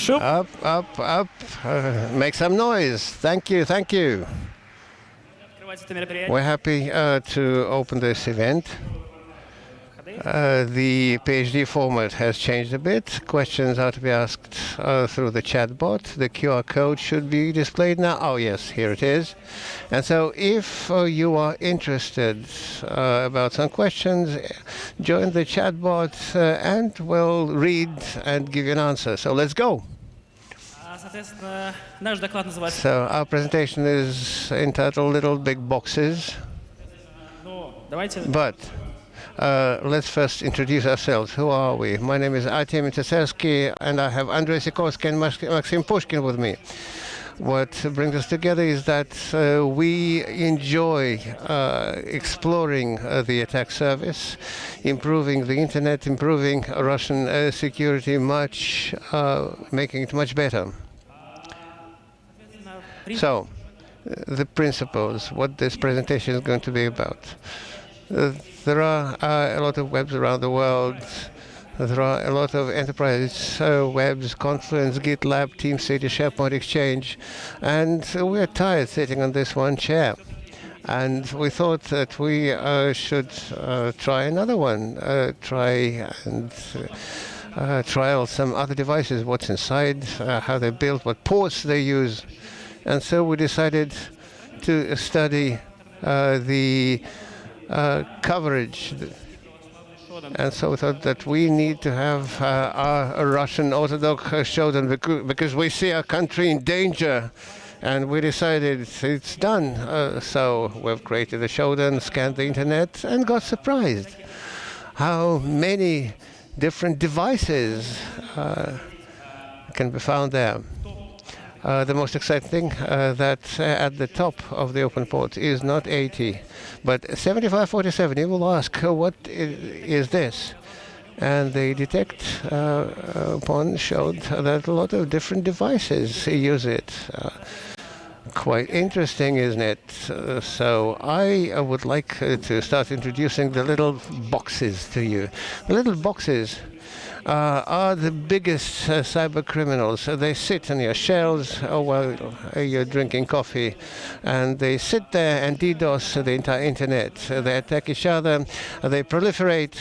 Up, up, up. Make some noise. Thank you, thank you. We're happy to open this event. The PhD format has changed a bit. Questions are to be asked through the chat bot. The QR code should be displayed now. Oh yes, here it is. And so if you are interested about some questions, join the chat bot and we'll read and give you an answer. So let's go. So our presentation is entitled Little Big Boxes. But let's first introduce ourselves. Who are we? My name is Artemy Tsetsersky, and I have Andrey Sikorsky and Maksim Pushkin with me. What brings us together is that we enjoy exploring the attack surface, improving the internet, improving Russian security, making it much better. So, the principles, what this presentation is going to be about. There are a lot of webs around the world. There are a lot of enterprise webs, Confluence, GitLab, TeamCity, SharePoint Exchange, and we're tired sitting on this one chair. And we thought that we should try another one, try and trial some other devices, what's inside, how they're built, what ports they use. And so we decided to study the coverage. And so we thought that we need to have our Russian Orthodox shodan because we see our country in danger. And we decided it's done. So we've created a shodan, scanned the internet, and got surprised how many different devices can be found there. The most exciting thing that at the top of the open port is not 80, but 7547. You will ask, what is this? And the detect upon showed that a lot of different devices use it. Quite interesting, isn't it? So I would like to start introducing the little boxes to you. The little boxes are the biggest cyber criminals. They sit on your shelves while you're drinking coffee, and they sit there and DDoS the entire internet. They attack each other, they proliferate,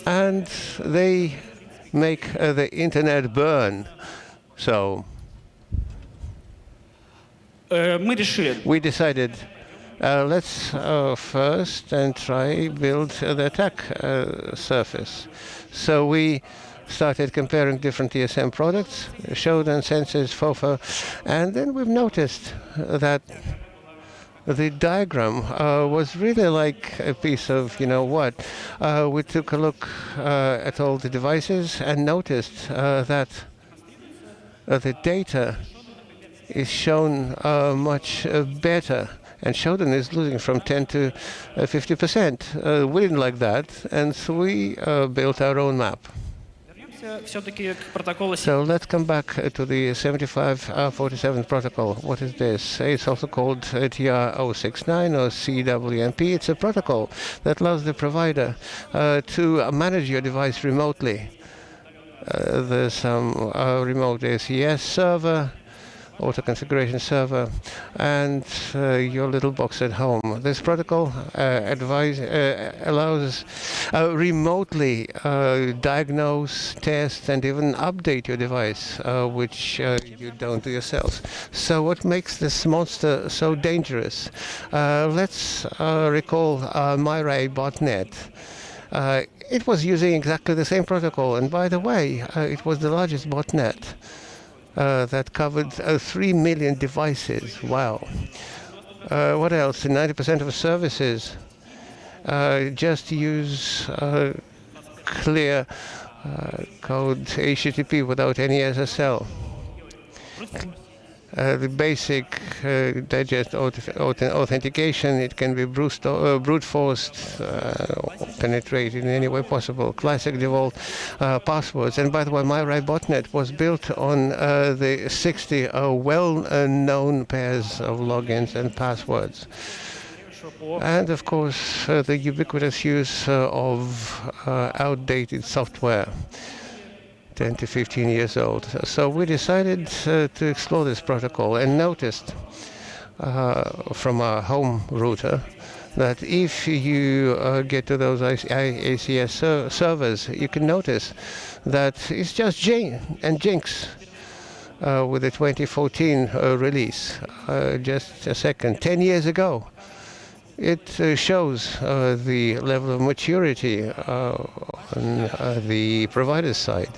and they make the internet burn. So we decided let's first and try build the attack surface. So we started comparing different TSM products, shodan, sensors, FOFA, and then we've noticed that the diagram was really like a piece of, you know what. We took a look at all the devices and noticed that the data is shown much better. And shodan is losing from 10 to 50%. We didn't like that, and so we built our own map. So let's come back to the 7547 protocol. What is this? It's also called TR069 or CWMP. It's a protocol that allows the provider to manage your device remotely. There's some remote ACS server, auto configuration server, and your little box at home. This protocol allows remotely diagnose, test, and even update your device, which you don't do yourself. So what makes this monster so dangerous? Let's recall Myrai botnet. It was using exactly the same protocol, and by the way, it was the largest botnet. That covered 3 million devices. Wow. What else? 90% of services just use clear code HTTP without any SSL. The basic digest authentication, it can be brute forced, penetrated in any way possible. Classic default passwords. And by the way, Myrai botnet was built on the 60 well-known pairs of logins and passwords. And of course, the ubiquitous use of outdated software 10 to 15 years old. So we decided to explore this protocol and noticed from our home router that if you get to those ACS servers, you can notice that it's just Jinx with the 2014 release, just a second, 10 years ago. It shows the level of maturity on the provider's side.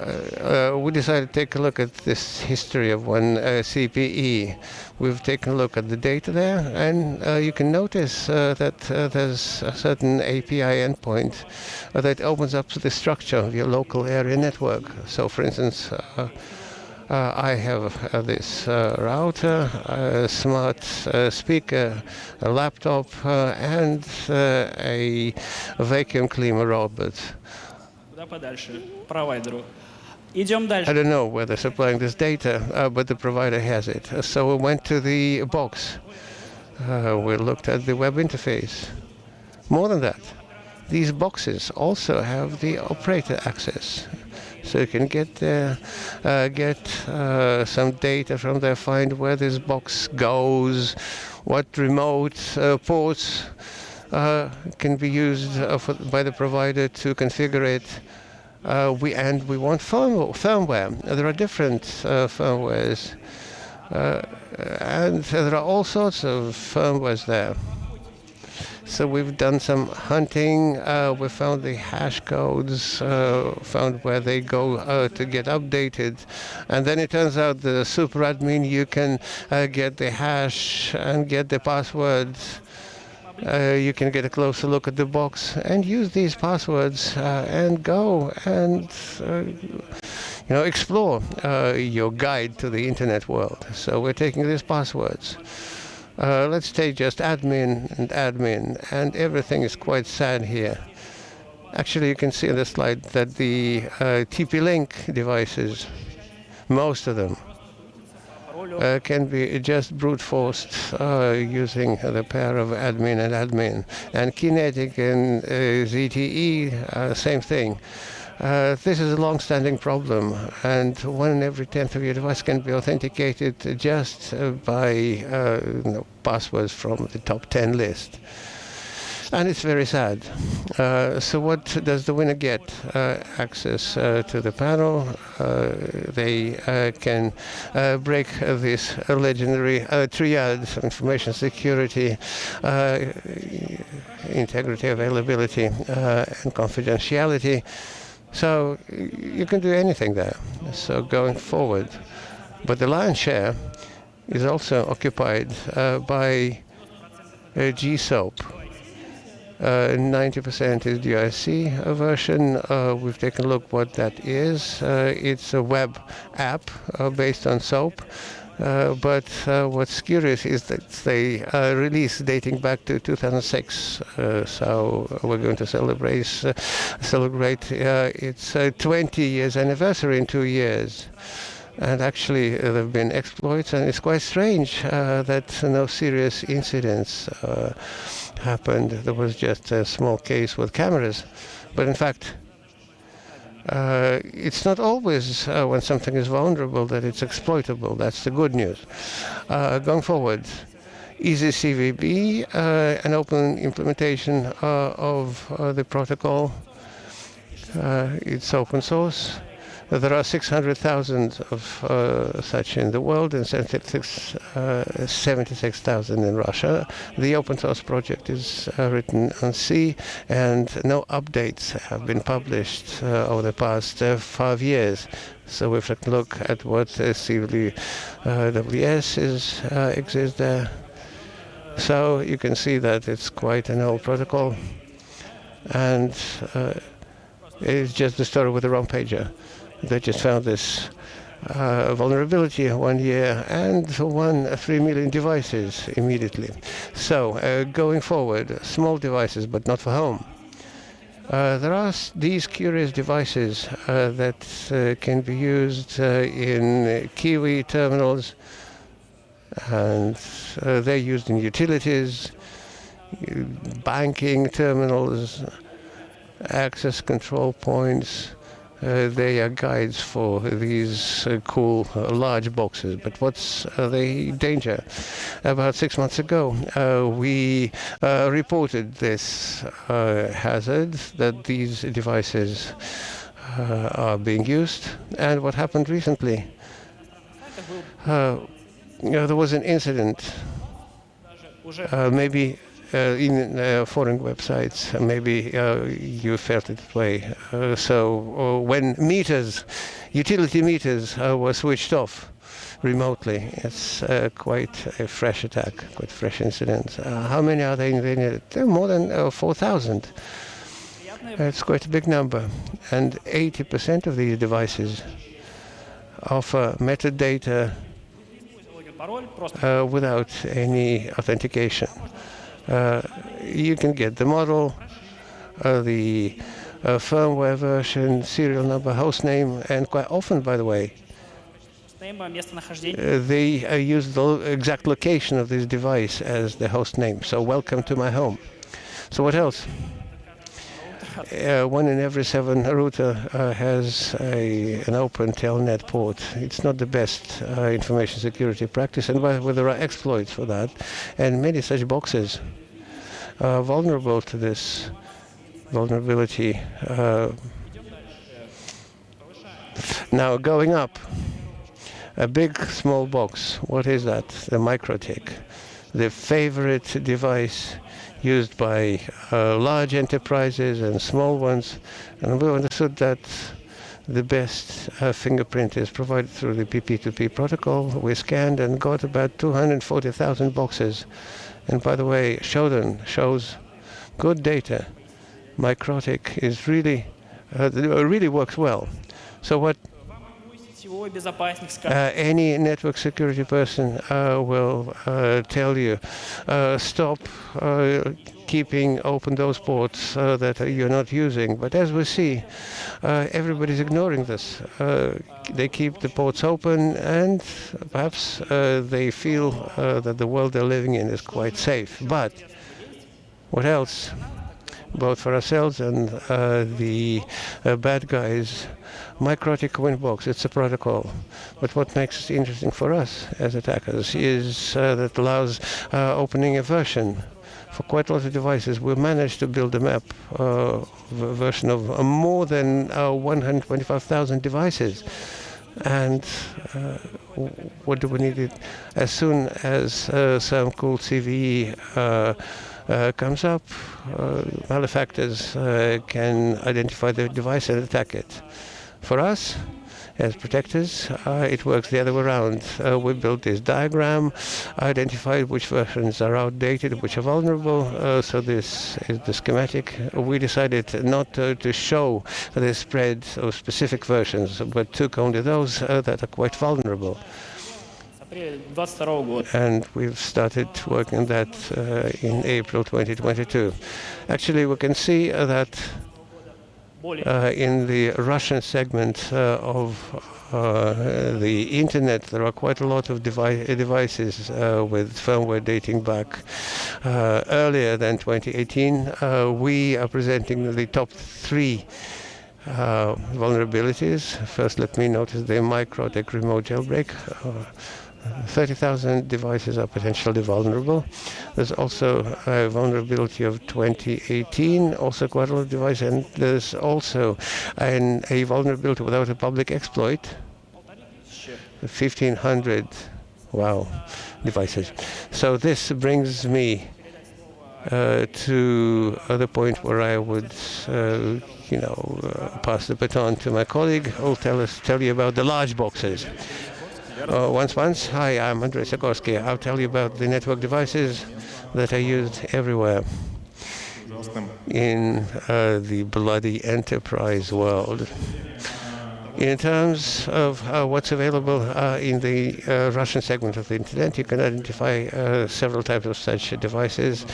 We decided to take a look at this history of one CPE. We've taken a look at the data there, and you can notice that there's a certain API endpoint that opens up the structure of your local area network. So, for instance, I have this router, a smart speaker, a laptop, and a vacuum cleaner robot. I don't know where they're supplying this data, but the provider has it. So we went to the box. We looked at the web interface. More than that, these boxes also have the operator access. So you can get some data from there, find where this box goes, what remote ports can be used by the provider to configure it. We want firmware. There are different firmwares, and there are all sorts of firmwares there. So we've done some hunting. We found the hash codes, found where they go to get updated, and then it turns out the super admin, you can get the hash and get the passwords. You can get a closer look at the box and use these passwords and go and explore your guide to the internet world. So we're taking these passwords. Let's take just admin, and everything is quite sad here. Actually, you can see on the slide that the TP-Link devices, most of them, can be just brute forced using the pair of admin, and Kinetic and ZTE, same thing. This is a long-standing problem, and 1 in every 10th of your device can be authenticated just by passwords from the top 10 list. And it's very sad. So what does the winner get? Access to the panel. They can break this legendary triad: information security, integrity, availability, and confidentiality. So you can do anything there. So going forward. But the lion's share is also occupied by GSOAP. 90% is the DIC version. We've taken a look what that is. It's a web app based on SOAP. But what's curious is that they release dating back to 2006. So we're going to celebrate its 20 years anniversary in 2 years. And actually, there have been exploits, and it's quite strange that no serious incidents happened. There was just a small case with cameras. But in fact, it's not always when something is vulnerable that it's exploitable. That's the good news. Going forward, Easy CVB, an open implementation of the protocol. It's open source. There are 600,000 of such in the world and 76,000 in Russia. The open source project is written on C, and no updates have been published over the past 5 years. So we've taken a look at what CWS exists there. So you can see that it's quite an old protocol, and it's just the story with the wrong pager. They just found this vulnerability 1 year and won 3 million devices immediately. So going forward, small devices, but not for home. There are these curious devices that can be used in Kiwi terminals, and they're used in utilities, banking terminals, access control points. They are guides for these cool large boxes. But what's the danger? About 6 months ago, we reported this hazard that these devices are being used. And what happened recently? There was an incident, maybe in foreign websites, maybe you felt it that way. When utility meters were switched off remotely, it's quite a fresh attack, quite fresh incident. How many are there in the internet? There are more than 4,000. It's quite a big number. And 80% of these devices offer metadata without any authentication. You can get the model, the firmware version, serial number, host name, and quite often, by the way, they use the exact location of this device as the host name. So welcome to my home. So what else? 1 in every 7 router has an open telnet port. It's not the best information security practice, and there are exploits for that, and many such boxes are vulnerable to this vulnerability. Now going up, a big small box. What is that? The MikroTik, the favorite device used by large enterprises and small ones, and we understood that the best fingerprint is provided through the PP2P protocol. We scanned and got about 240,000 boxes, and by the way, shows good data. MikroTik is really works well. So what any network security person will tell you, stop keeping open those ports that you're not using. But as we see, everybody's ignoring this. They keep the ports open, and perhaps they feel that the world they're living in is quite safe. But what else? Both for ourselves and the bad guys, MikroTik Winbox, it's a protocol. But what makes it interesting for us as attackers is that allows opening a version. For quite a lot of devices, we managed to build a map version of more than 125,000 devices. And what do we need? As soon as some cool CVE comes up, malefactors can identify the device and attack it. For us, as protectors, it works the other way around. We built this diagram, identified which versions are outdated, which are vulnerable. So this is the schematic. We decided not to show the spread of specific versions, but took only those that are quite vulnerable. And we've started working on that in April 2022. Actually, we can see that in the Russian segment of the internet, there are quite a lot of devices with firmware dating back earlier than 2018. We are presenting the top 3 vulnerabilities. First, let me notice the MikroTik remote jailbreak. 30,000 devices are potentially vulnerable. There's also a vulnerability of 2018, also quite a lot of devices, and there's also a vulnerability without a public exploit, 1,500, wow, devices. So this brings me to the point where I would, pass the baton to my colleague who will tell you about the large boxes. Once, hi, I'm Andrey Sikorsky. I'll tell you about the network devices that are used everywhere in the bloody enterprise world. In terms of what's available in the Russian segment of the internet, you can identify several types of such devices,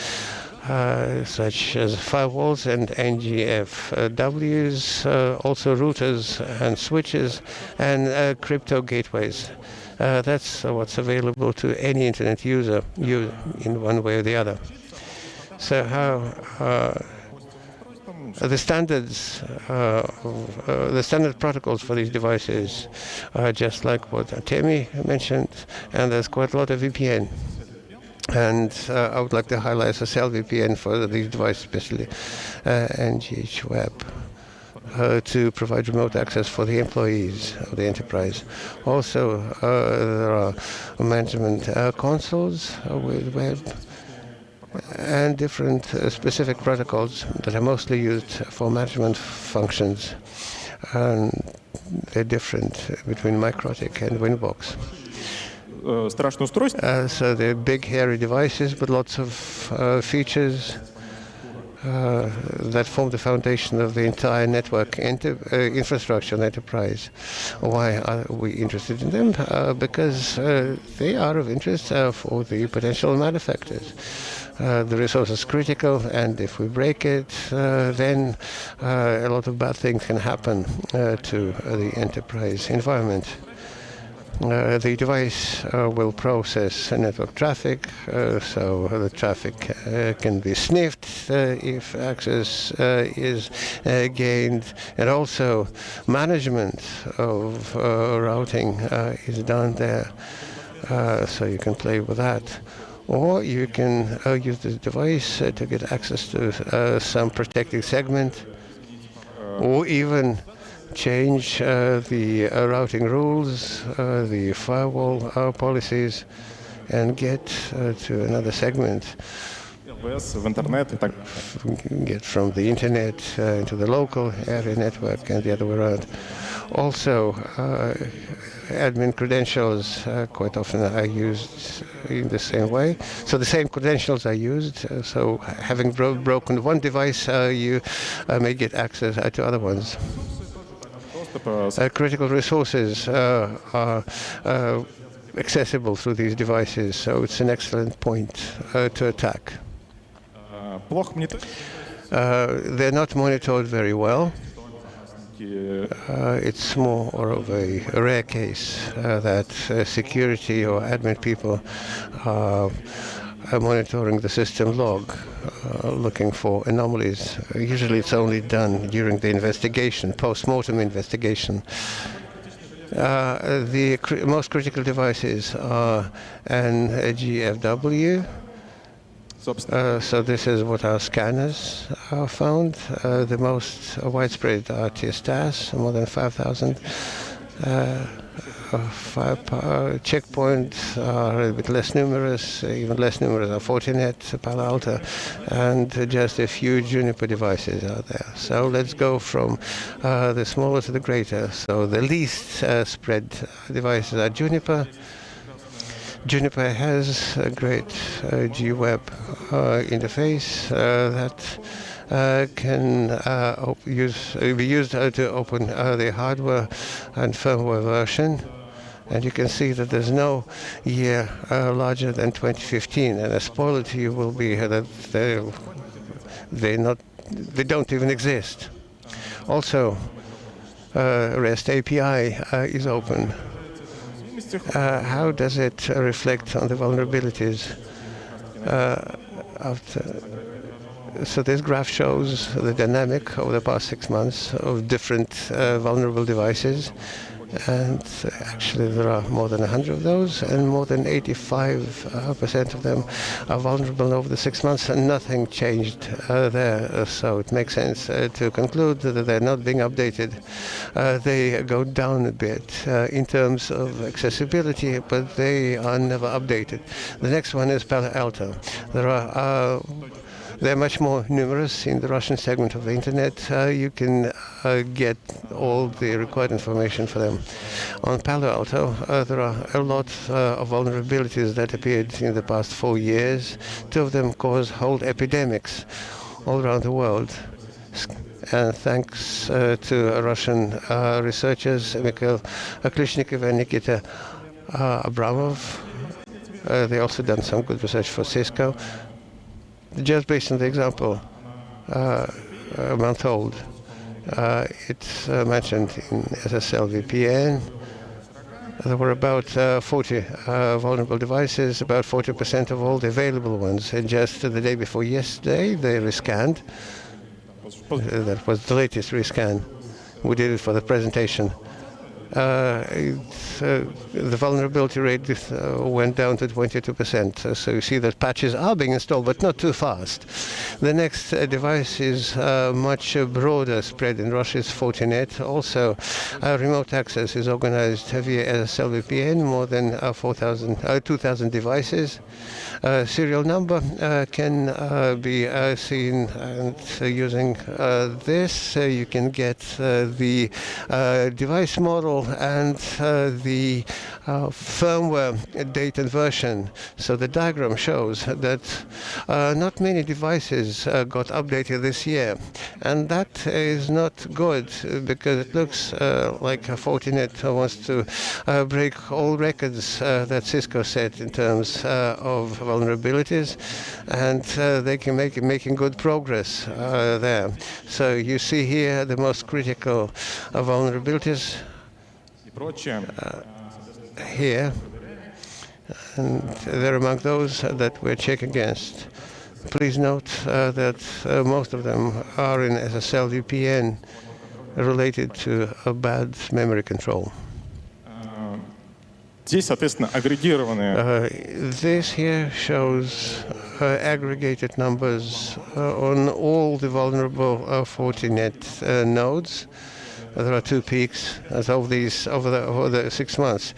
such as firewalls and NGFWs, also routers and switches, and crypto gateways. That's what's available to any internet user in one way or the other. So how The standard protocols for these devices are just like what Artemy mentioned, and there's quite a lot of VPN. And I would like to highlight SSL VPN for these devices, especially NGH Web, to provide remote access for the employees of the enterprise. Also, there are management consoles with web and different specific protocols that are mostly used for management functions. And they're different between Microtik and Winbox. So they're big, hairy devices with lots of features that form the foundation of the entire network infrastructure and enterprise. Why are we interested in them? Because they are of interest for the potential malefactors. The resource is critical, and if we break it, then a lot of bad things can happen to the enterprise environment. The device will process network traffic, so the traffic can be sniffed if access is gained, and also management of routing is done there, so you can play with that. Or you can use this device to get access to some protected segment, or even change the routing rules, the firewall policies, and get to another segment. Get from the internet into the local area network and the other way around. Also, admin credentials quite often are used in the same way. So the same credentials are used. So having broken one device, you may get access to other ones. Critical resources are accessible through these devices, so it's an excellent point to attack. They're not monitored very well. It's more of a rare case that security or admin people are monitoring the system log, looking for anomalies. Usually it's only done during the investigation, post-mortem investigation. The most critical devices are an GFW. So this is what our scanners found. The most widespread are TSTAS, more than 5,000. Checkpoints are a bit less numerous, even less numerous are Fortinet, Palo Alto, and just a few Juniper devices are there. So let's go from the smaller to the greater. So the least spread devices are Juniper. Juniper has a great G-Web interface that can be used to open the hardware and firmware version. And you can see that there's no year larger than 2015. And a spoiler to you will be that they don't even exist. Also, REST API is open. How does it reflect on the vulnerabilities? So this graph shows the dynamic over the past 6 months of different vulnerable devices. And actually there are more than 100 of those, and more than 85% of them are vulnerable over the 6 months, and nothing changed there. So it makes sense to conclude that they're not being updated. They go down a bit in terms of accessibility, but they are never updated. The next one is Palo Alto. They're much more numerous in the Russian segment of the internet. You can get all the required information for them. On Palo Alto, there are a lot of vulnerabilities that appeared in the past 4 years. 2 of them caused whole epidemics all around the world. And thanks to Russian researchers, Mikhail Klishnikov and Nikita Abramov. They also done some good research for Cisco. Just based on the example, a month old, it's mentioned in SSL VPN. There were about 40 vulnerable devices, about 40% of all the available ones. And just the day before yesterday, they rescanned That was the latest rescan. We did it for the presentation. The vulnerability rate went down to 22%. So you see that patches are being installed, but not too fast. The next device is much broader spread in Russia. It's Fortinet. Also, remote access is organized via SSL VPN, more than 2,000 devices. Serial number can be seen, and using this you can get the device model and the firmware date and version. So the diagram shows that not many devices got updated this year, and that is not good because it looks like Fortinet wants to break all records that Cisco set in terms of vulnerabilities, and they can making good progress there. So you see here the most critical vulnerabilities here, and they're among those that we're checking against. Please note that most of them are in SSL VPN related to a bad memory control. Здесь, соответственно, агрегированные. This here shows aggregated numbers on all the vulnerable Fortinet nodes. There are 2 peaks of these over the 6 months.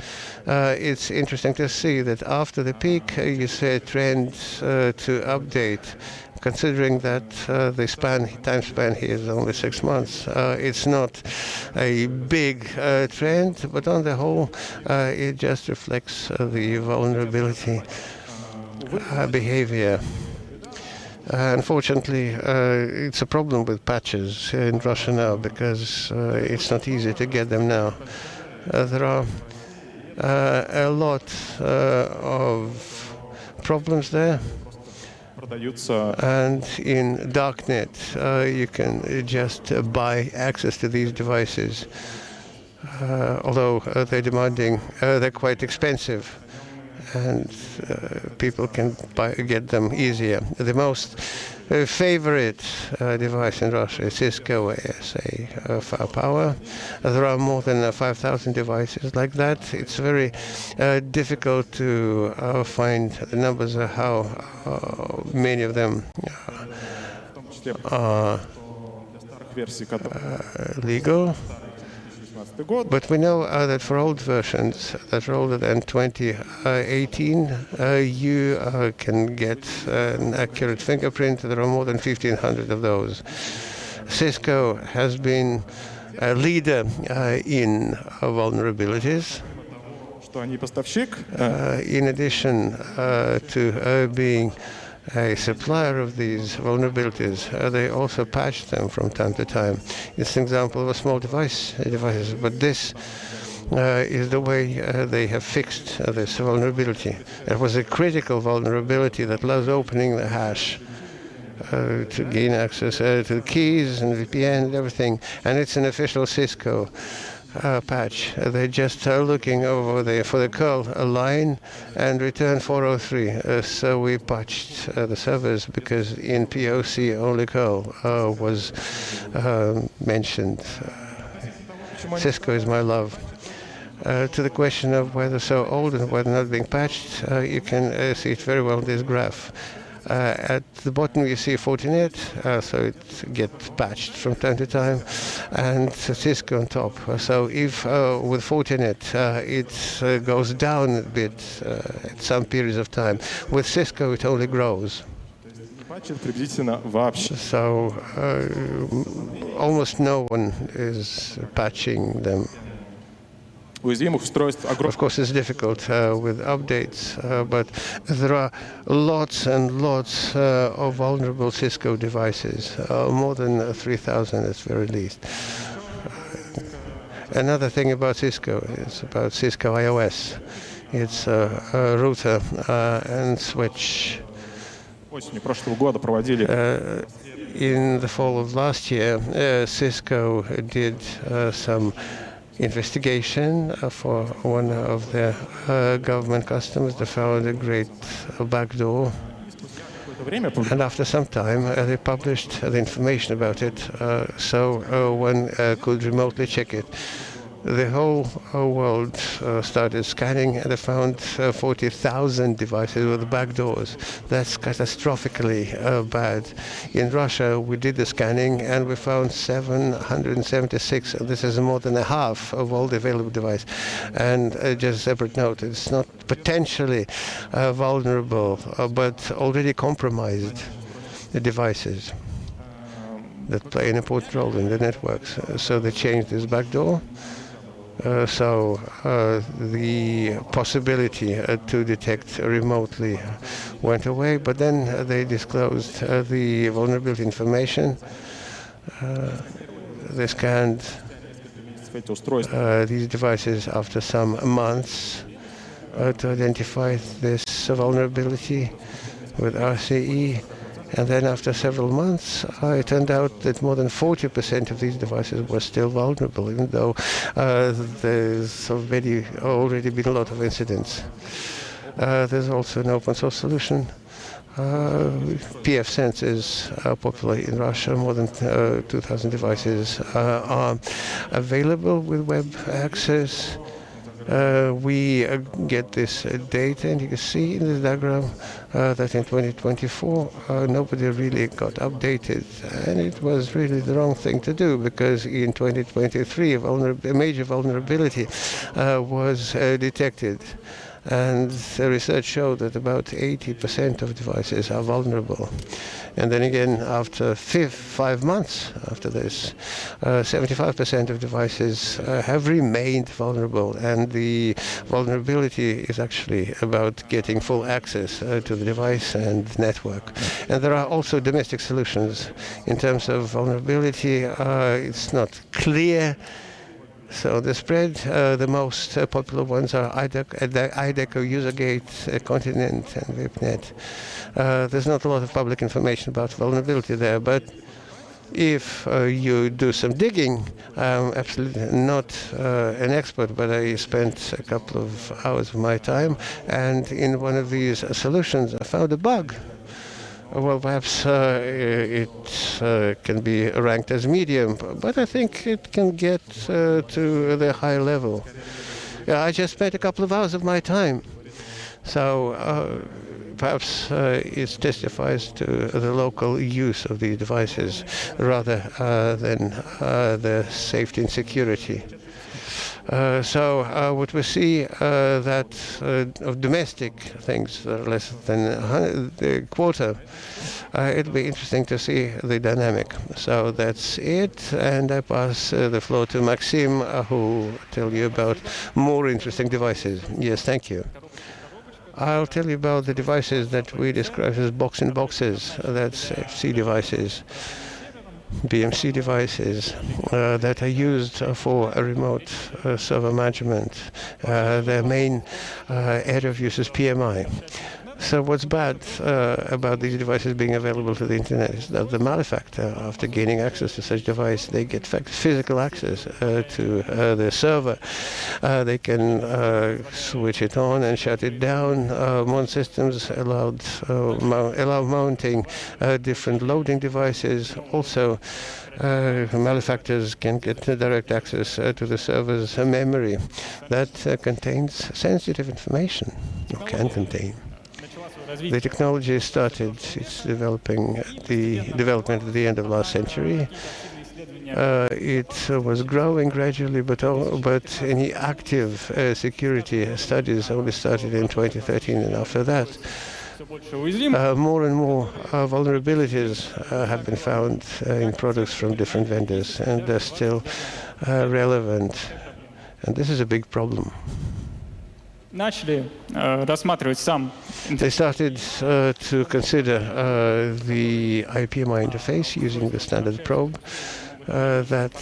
It's interesting to see that after the peak, you see a trend to update. Considering that the time span here is only 6 months, it's not a big trend, but on the whole, it just reflects the vulnerability behavior. Unfortunately, it's a problem with patches in Russia now because it's not easy to get them now. There are a lot of problems there. And in darknet, you can just buy access to these devices. Although they're quite expensive, and people can get them easier. The most favorite device in Russia is Cisco ASA Firepower. There are more than 5,000 devices like that. It's very difficult to find the numbers of how many of them are legal. But we know that for old versions that are older than 2018, you can get an accurate fingerprint. There are more than 1,500 of those. Cisco has been a leader in vulnerabilities. In addition to being a supplier of these vulnerabilities, they also patch them from time to time. It's an example of a small devices, but this is the way they have fixed this vulnerability. It was a critical vulnerability that allows opening the hash to gain access to the keys and VPN and everything, and it's an official Cisco patch. They're just looking over there for the curl line and return 403. So we patched the servers because in POC only curl was mentioned. Cisco is my love. To the question of whether so old and whether not being patched, you can see it very well in this graph. At the bottom you see Fortinet, so it gets patched from time to time, and Cisco on top. So if with Fortinet it goes down a bit at some periods of time, with Cisco it only grows. So almost no one is patching them. Of course, it's difficult with updates, but there are lots and lots of vulnerable Cisco devices, more than 3,000 at the very least. Another thing about Cisco is about Cisco iOS. It's a router and switch. In the fall of last year, Cisco did some investigation for one of their government customers. They found a great backdoor, And after some time, they published the information about it, so one could remotely check it. The whole world started scanning, and they found 40,000 devices with backdoors. That's catastrophically bad. In Russia, we did the scanning, and we found 776. This is more than a half of all the available devices. And just a separate note, it's not potentially vulnerable, but already compromised devices that play an important role in the networks. So they changed this backdoor. So the possibility to detect remotely went away, but then they disclosed the vulnerability information. They scanned these devices after some months to identify this vulnerability with RCE. And then after several months, it turned out that more than 40% of these devices were still vulnerable, even though there's already been a lot of incidents. There's also an open source solution. pfSense is popular in Russia. More than 2,000 devices are available with web access. We get this data, and you can see in this diagram that in 2024 nobody really got updated, and it was really the wrong thing to do, because in 2023 a major vulnerability was detected. And the research showed that about 80% of devices are vulnerable. And then again, after 5 months after this, 75% of devices have remained vulnerable. And the vulnerability is actually about getting full access to the device and network. And there are also domestic solutions. In terms of vulnerability, it's not clear. So the spread, the most popular ones are IDECO, UserGate, Continent, and VIPNet. There's not a lot of public information about vulnerability there, but if you do some digging, I'm absolutely not an expert, but I spent a couple of hours of my time, and in one of these solutions I found a bug. Well, perhaps it can be ranked as medium, but I think it can get to the high level. Yeah, I just spent a couple of hours of my time. So perhaps it testifies to the local use of these devices rather than the safety and security. So what we see that of domestic things less than a quarter, it'll be interesting to see the dynamic. So that's it, and I pass the floor to Maksim, who will tell you about more interesting devices. Yes, thank you. I'll tell you about the devices that we describe as box-in-boxes. That's FC devices. BMC devices that are used for a remote server management. Their main area of use is PMI. So what's bad about these devices being available to the internet is that the malefactor, after gaining access to such device, they get physical access to the server. They can switch it on and shut it down. Modern systems allow mounting different loading devices. Also, malefactors can get direct access to the server's memory that contains sensitive information, or can contain. The technology started its development at the end of last century. It was growing gradually, but any active security studies only started in 2013, and after that, more and more vulnerabilities have been found in products from different vendors, and they're still relevant. And this is a big problem. They started to consider the IPMI interface using the standard probe that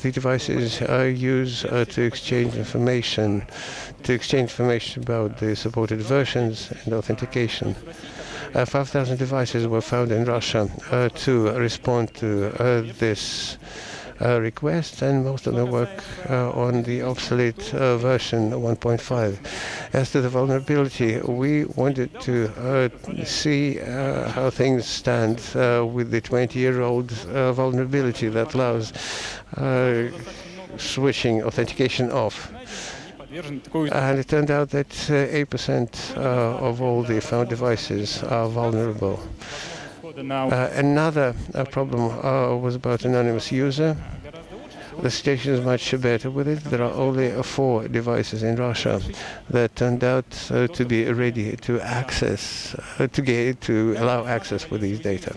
the devices use to exchange information about the supported versions and authentication. 5,000 devices were found in Russia to respond to this requests, and most of them work on the obsolete version 1.5. As to the vulnerability, we wanted to see how things stand with the 20-year-old vulnerability that allows switching authentication off. And it turned out that 8% of all the found devices are vulnerable. Another problem was about anonymous user. The situation is much better with it. There are only 4 devices in Russia that turned out to be ready to access, to allow access with these data.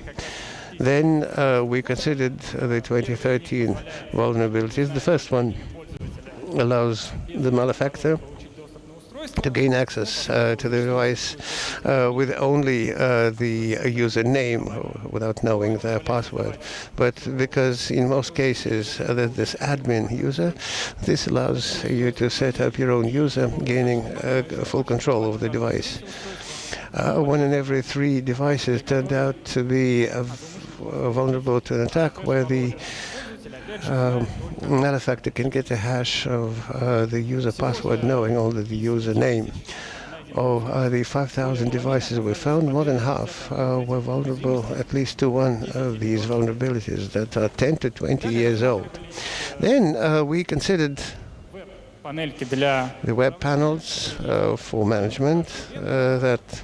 Then we considered the 2013 vulnerabilities. The first one allows the malefactor to gain access to the device with only the username without knowing their password. But because in most cases there's this admin user, this allows you to set up your own user, gaining full control of the device. 1 in every 3 devices turned out to be vulnerable to an attack where the malefactor can get a hash of the user password knowing only the username. Of the 5,000 devices we found, more than half were vulnerable at least to one of these vulnerabilities that are 10 to 20 years old. Then we considered the web panels for management that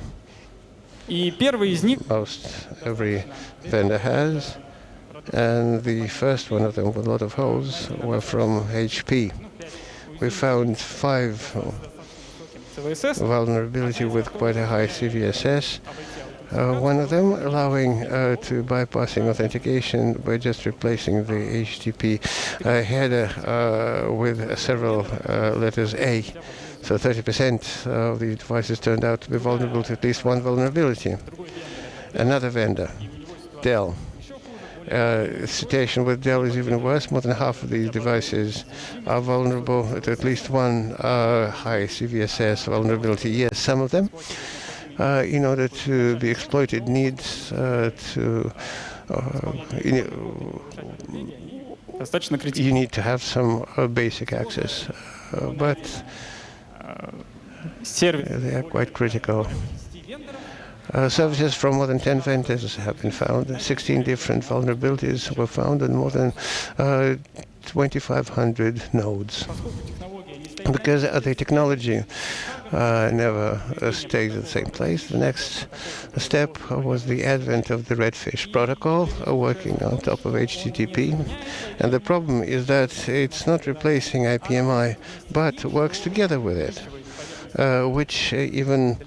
most every vendor has. And the first one of them with a lot of holes were from HP. We found 5 vulnerability with quite a high CVSS. One of them allowing to bypassing authentication by just replacing the HTTP header with several letters A. So 30% of the devices turned out to be vulnerable to at least one vulnerability. Another vendor, Dell. The situation with Dell is even worse. More than half of these devices are vulnerable to at least one high CVSS vulnerability. Yes, some of them, in order to be exploited, needs to you need to have some basic access, but they are quite critical. Services from more than 10 vendors have been found. 16 different vulnerabilities were found on more than 2,500 nodes. Because the technology never stayed at the same place, the next step was the advent of the Redfish protocol working on top of HTTP. And the problem is that it's not replacing IPMI, but works together with it, which even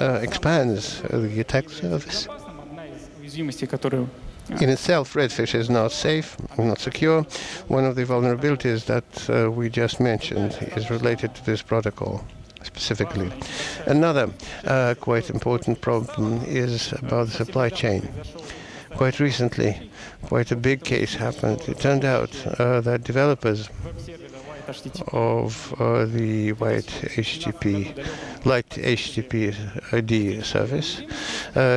expands the attack surface. In itself, Redfish is not safe, not secure. One of the vulnerabilities that we just mentioned is related to this protocol specifically. Another quite important problem is about the supply chain. Quite recently, quite a big case happened. It turned out that developers of the light HTTP service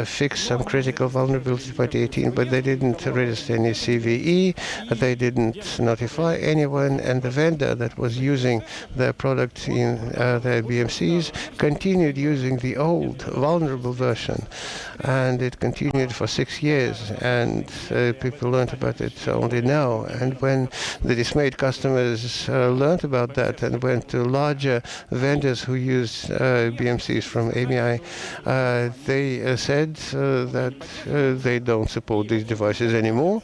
fixed some critical vulnerabilities by 2018, but they didn't register any CVE, they didn't notify anyone, and the vendor that was using their product in their BMCs continued using the old vulnerable version, and it continued for 6 years, and people learned about it only now. And when the dismayed customers learned about that and went to larger vendors who used BMCs from AMI, they said that they don't support these devices anymore,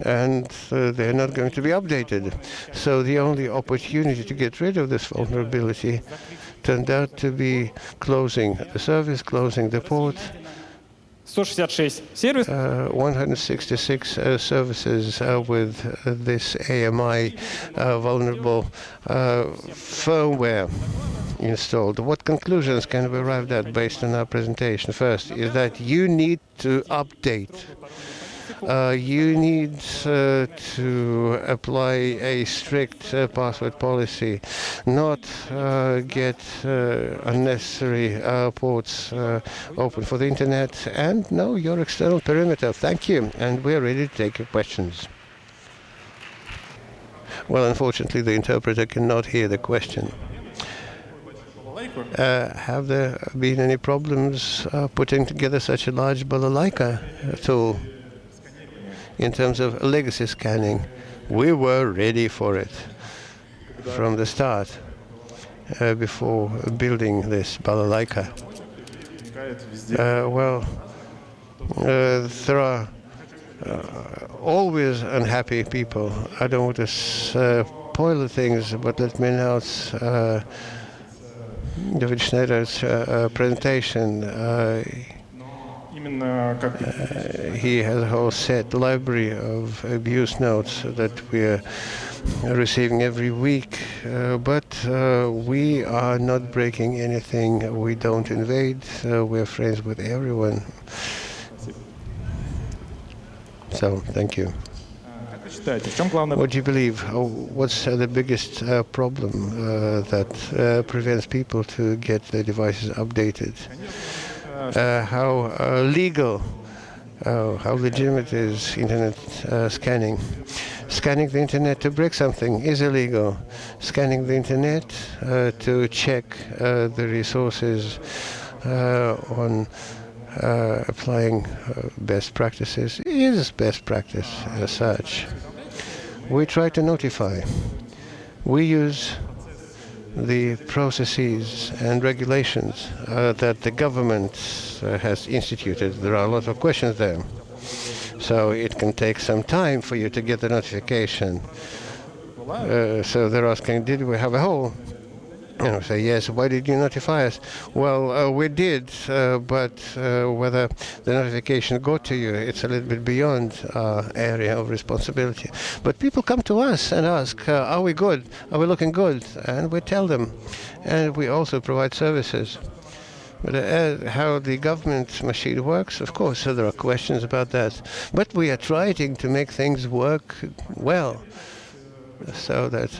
and they're not going to be updated. So the only opportunity to get rid of this vulnerability turned out to be closing the service, closing the port. 166 services with this AMI vulnerable firmware installed. What conclusions can we arrive at based on our presentation? First is that you need to update. You need to apply a strict password policy, not get unnecessary ports open for the internet, and know your external perimeter. Thank you, and we're ready to take your questions. Well, unfortunately, the interpreter cannot hear the question. Have there been any problems putting together such a large balalaika tool in terms of legacy scanning? We were ready for it from the start before building this balalaika. There are always unhappy people. I don't want to spoil the things, but let me announce David Schneider's presentation. He has a whole set library of abuse notes that we are receiving every week, but we are not breaking anything. We don't invade. We're friends with everyone. So, thank you. What do you believe? What's the biggest problem that prevents people to get their devices updated? How legal, how legitimate is internet scanning? Scanning the internet to break something is illegal. Scanning the internet to check the resources on applying best practices is best practice as such. We try to notify. We use the processes and regulations that the government has instituted. There are a lot of questions there. So it can take some time for you to get the notification. So they're asking, did we have a hole? Say, yes, why did you notify us? Well, we did, but whether the notification got to you, it's a little bit beyond our area of responsibility. But people come to us and ask, are we good? Are we looking good? And we tell them. And we also provide services. But how the government machine works, of course, so there are questions about that. But we are trying to make things work well, so that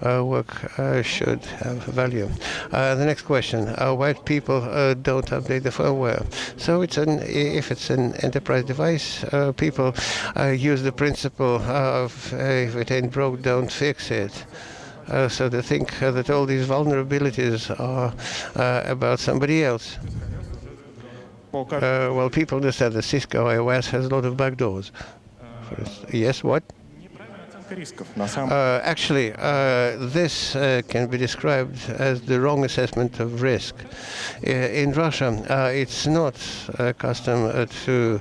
our work should have value. The next question: why people don't update the firmware? So if it's an enterprise device, people use the principle of if it ain't broke, don't fix it. So they think that all these vulnerabilities are about somebody else. Well, people understand that Cisco iOS has a lot of backdoors. Yes, what? Actually, this can be described as the wrong assessment of risk. In Russia, it's not custom to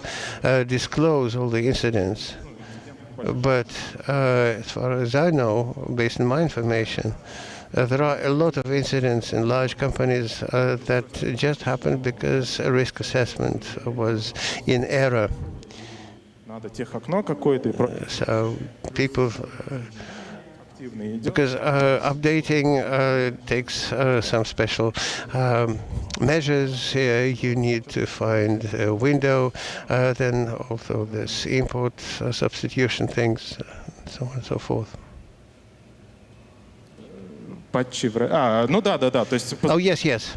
disclose all the incidents. But as far as I know, based on my information, there are a lot of incidents in large companies that just happened because a risk assessment was in error. So people, because updating takes some special measures. You need to find a window, then also this import substitution things, so on and so forth. Oh, yes.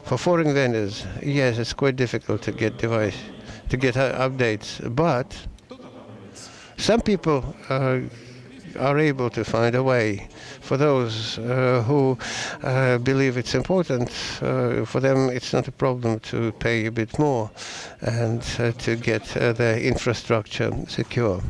For foreign vendors, yes, it's quite difficult to get updates, but some people are able to find a way. For those who believe it's important, for them it's not a problem to pay a bit more and to get their infrastructure secure.